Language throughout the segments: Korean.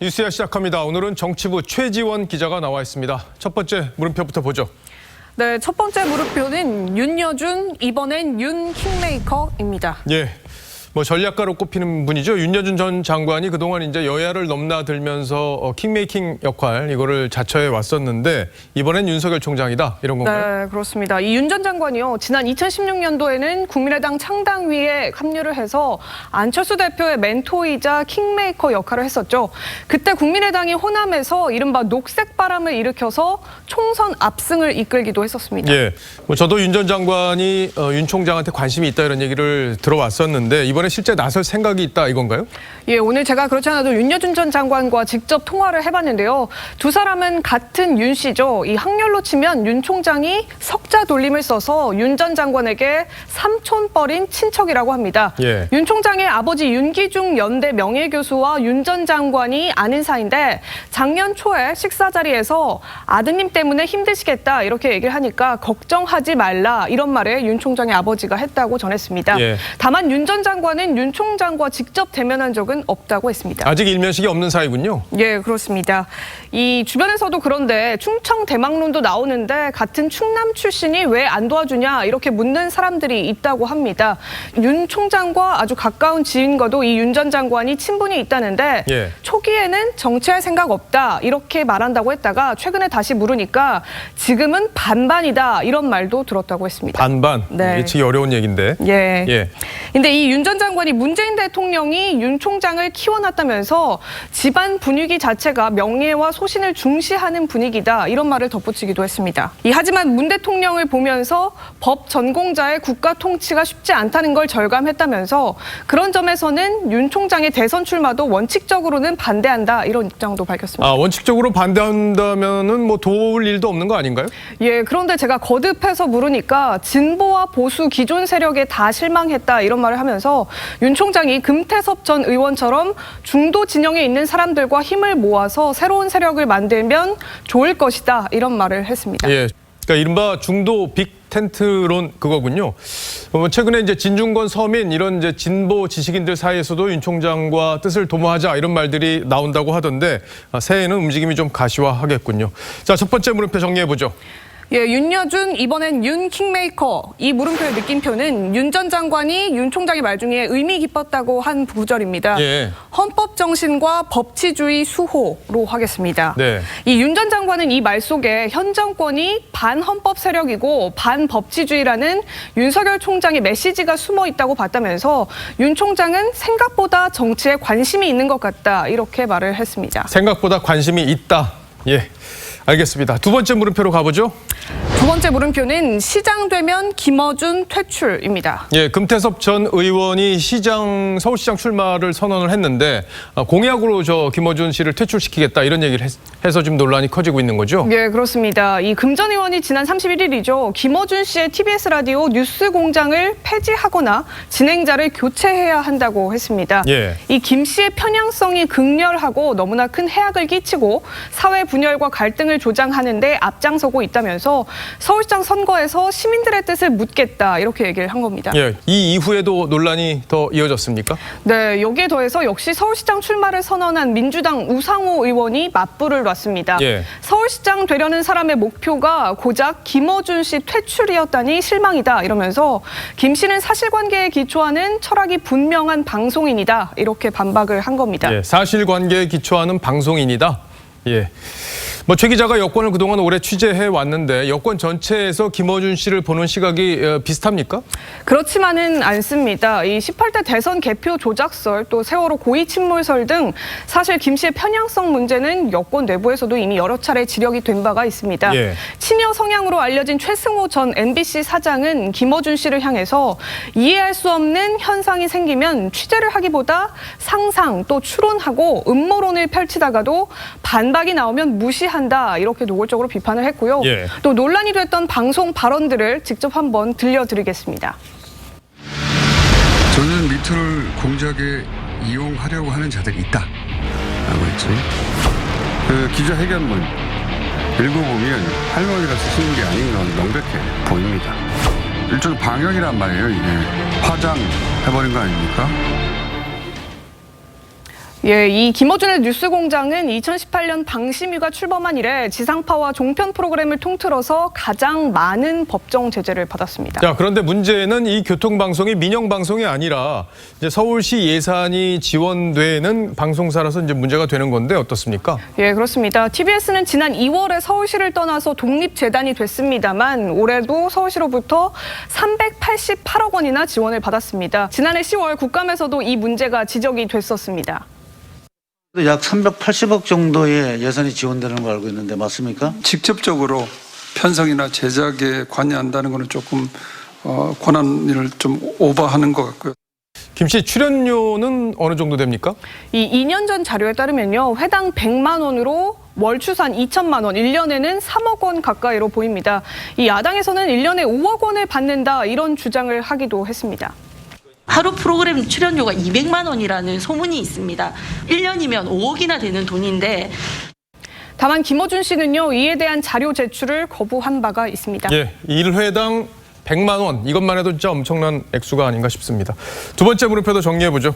뉴스야 시작합니다. 오늘은 정치부 최지원 기자가 나와 있습니다. 첫 번째 물음표부터 보죠. 네, 첫 번째 물음표는 윤여준, 이번엔 윤 킹메이커입니다. 예. 전략가로 꼽히는 분이죠. 윤여준 전 장관이 그동안 이제 여야를 넘나들면서 킹메이킹 역할 이거를 자처해 왔었는데 이번엔 윤석열 총장이다 이런 건가요? 네, 그렇습니다. 이 윤 전 장관이요. 지난 2016년도에는 국민의당 창당위에 합류를 해서 안철수 대표의 멘토이자 킹메이커 역할을 했었죠. 그때 국민의당이 호남에서 이른바 녹색 바람을 일으켜서 총선 압승을 이끌기도 했었습니다. 예. 저도 윤 전 장관이 윤 총장한테 관심이 있다 이런 얘기를 들어왔었는데 이번에 실제 나설 생각이 있다 이건가요? 예, 오늘 제가 그렇지 않아도 윤여준 전 장관과 직접 통화를 해봤는데요. 두 사람은 같은 윤 씨죠. 이 학렬로 치면 윤 총장이 석자 돌림을 써서 윤 전 장관에게 삼촌뻘인 친척이라고 합니다. 예. 윤 총장의 아버지 윤기중 연대 명예교수와 윤 전 장관이 아는 사이인데 작년 초에 식사 자리에서 아드님 때문에 힘드시겠다 이렇게 얘기를 하니까 걱정하지 말라 이런 말에 윤 총장의 아버지가 했다고 전했습니다. 예. 다만 윤 전 장관은 윤 총장과 직접 대면한 적은 없다고 했습니다. 아직 일면식이 없는 사이군요. 예, 그렇습니다. 이 주변에서도 그런데 충청 대망론도 나오는데 같은 충남 출신이 왜 안 도와주냐 이렇게 묻는 사람들이 있다고 합니다. 윤 총장과 아주 가까운 지인과도 이 윤 전 장관이 친분이 있다는데 예. 초기에는 정치할 생각 없다 이렇게 말한다고 했다가 최근에 다시 물으니까 지금은 반반이다 이런 말도 들었다고 했습니다. 반반. 네. 예측이 어려운 얘기인데. 예. 예. 근데 이 윤 전 장관이 문재인 대통령이 윤 총장을 키워놨다면서 집안 분위기 자체가 명예와 소신을 중시하는 분위기다 이런 말을 덧붙이기도 했습니다. 하지만 문 대통령을 보면서 법 전공자의 국가 통치가 쉽지 않다는 걸 절감했다면서 그런 점에서는 윤 총장의 대선 출마도 원칙적으로는 반대한다 이런 입장도 밝혔습니다. 아, 원칙적으로 반대한다면은 도울 일도 없는 거 아닌가요? 예, 그런데 제가 거듭해서 물으니까 진보와 보수 기존 세력에 다 실망했다 이런 말을 하면서 윤 총장이 금태섭 전 의원처럼 중도 진영에 있는 사람들과 힘을 모아서 새로운 세력을 만들면 좋을 것이다 이런 말을 했습니다. 예. 그러니까 이른바 중도 빅텐트론 그거군요. 최근에 이제 진중권 서민 이런 이제 진보 지식인들 사이에서도 윤 총장과 뜻을 도모하자 이런 말들이 나온다고 하던데 새해에는 움직임이 좀 가시화하겠군요. 자, 첫 번째 물음표 정리해 보죠. 예, 윤여준, 이번엔 윤 킹메이커. 이 물음표의 느낌표는 윤 전 장관이 윤 총장의 말 중에 의미 깊었다고 한 구절입니다. 예. 헌법 정신과 법치주의 수호로 하겠습니다. 네. 이 윤 전 장관은 이 말 속에 현 정권이 반헌법 세력이고 반법치주의라는 윤석열 총장의 메시지가 숨어 있다고 봤다면서 윤 총장은 생각보다 정치에 관심이 있는 것 같다 이렇게 말을 했습니다. 생각보다 관심이 있다. 예. 알겠습니다. 두 번째 물음표로 가보죠. 두 번째 물음표는 시장 되면 김어준 퇴출입니다. 예, 금태섭 전 의원이 서울시장 출마를 선언을 했는데 공약으로 김어준 씨를 퇴출시키겠다 이런 얘기를 해서 지금 논란이 커지고 있는 거죠? 예, 그렇습니다. 이 금 전 의원이 지난 31일이죠. 김어준 씨의 TBS 라디오 뉴스공장을 폐지하거나 진행자를 교체해야 한다고 했습니다. 예. 이 김 씨의 편향성이 극렬하고 너무나 큰 해악을 끼치고 사회 분열과 갈등을 조장하는 데 앞장서고 있다면서 서울시장 선거에서 시민들의 뜻을 묻겠다 이렇게 얘기를 한 겁니다. 예, 이 이후에도 논란이 더 이어졌습니까? 네, 여기에 더해서 역시 서울시장 출마를 선언한 민주당 우상호 의원이 맞불을 놨습니다. 예. 서울시장 되려는 사람의 목표가 고작 김어준 씨 퇴출이었다니 실망이다 이러면서 김 씨는 사실관계에 기초하는 철학이 분명한 방송인이다 이렇게 반박을 한 겁니다. 예, 사실관계에 기초하는 방송인이다. 예. 최 기자가 여권을 그동안 오래 취재해 왔는데 여권 전체에서 김어준 씨를 보는 시각이 비슷합니까? 그렇지만은 않습니다. 이 18대 대선 개표 조작설 또 세월호 고의 침몰설 등 사실 김 씨의 편향성 문제는 여권 내부에서도 이미 여러 차례 지적이 된 바가 있습니다. 예. 친여 성향으로 알려진 최승호 전 MBC 사장은 김어준 씨를 향해서 이해할 수 없는 현상이 생기면 취재를 하기보다 상상 또 추론하고 음모론을 펼치다가도 반박이 나오면 무시한다 이렇게 노골적으로 비판을 했고요. 예. 또 논란이 됐던 방송 발언들을 직접 한번 들려드리겠습니다. 저는 미투를 공작에 이용하려고 하는 자들이 있다라고 했죠. 그 기자회견문 읽어보면 할머니가 쓰시는 게 아닌 건 명백해 보입니다. 일종의 방역이란 말이에요. 이게 화장해버린 거 아닙니까? 예, 이 김어준의 뉴스공장은 2018년 방심위가 출범한 이래 지상파와 종편 프로그램을 통틀어서 가장 많은 법정 제재를 받았습니다. 자, 그런데 문제는 이 교통방송이 민영방송이 아니라 이제 서울시 예산이 지원되는 방송사라서 이제 문제가 되는 건데 어떻습니까? 예, 그렇습니다. TBS는 지난 2월에 서울시를 떠나서 독립재단이 됐습니다만 올해도 서울시로부터 388억 원이나 지원을 받았습니다. 지난해 10월 국감에서도 이 문제가 지적이 됐었습니다. 약 380억 정도의 예산이 지원되는 걸 알고 있는데 맞습니까? 직접적으로 편성이나 제작에 관여한다는 것은 조금 권한을 좀 오버하는 것 같고요. 김 씨, 출연료는 어느 정도 됩니까? 이 2년 전 자료에 따르면요. 회당 100만 원으로 월 추산 2천만 원, 1년에는 3억 원 가까이로 보입니다. 이 야당에서는 1년에 5억 원을 받는다 이런 주장을 하기도 했습니다. 하루 프로그램 출연료가 200만 원이라는 소문이 있습니다. 1년이면 5억이나 되는 돈인데. 다만 김어준 씨는요. 이에 대한 자료 제출을 거부한 바가 있습니다. 예, 1회당 100만 원. 이것만 해도 진짜 엄청난 액수가 아닌가 싶습니다. 두 번째 물음표도 정리해보죠.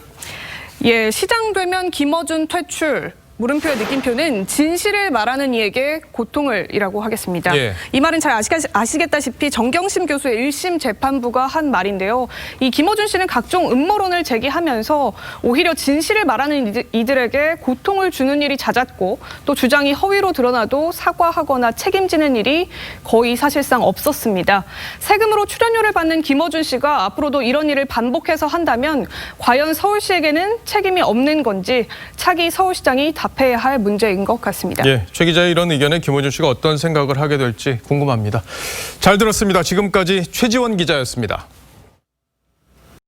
예, 시장되면 김어준 퇴출. 물음표의 느낌표는 진실을 말하는 이에게 고통을 이라고 하겠습니다. 예. 이 말은 잘 아시겠다시피 정경심 교수의 1심 재판부가 한 말인데요. 이 김어준 씨는 각종 음모론을 제기하면서 오히려 진실을 말하는 이들에게 고통을 주는 일이 잦았고 또 주장이 허위로 드러나도 사과하거나 책임지는 일이 거의 사실상 없었습니다. 세금으로 출연료를 받는 김어준 씨가 앞으로도 이런 일을 반복해서 한다면 과연 서울시에게는 책임이 없는 건지 차기 서울시장이 답해야 할 문제인 것 같습니다. 예, 최 기자의 이런 의견에 김어준 씨가 어떤 생각을 하게 될지 궁금합니다. 잘 들었습니다. 지금까지 최지원 기자였습니다.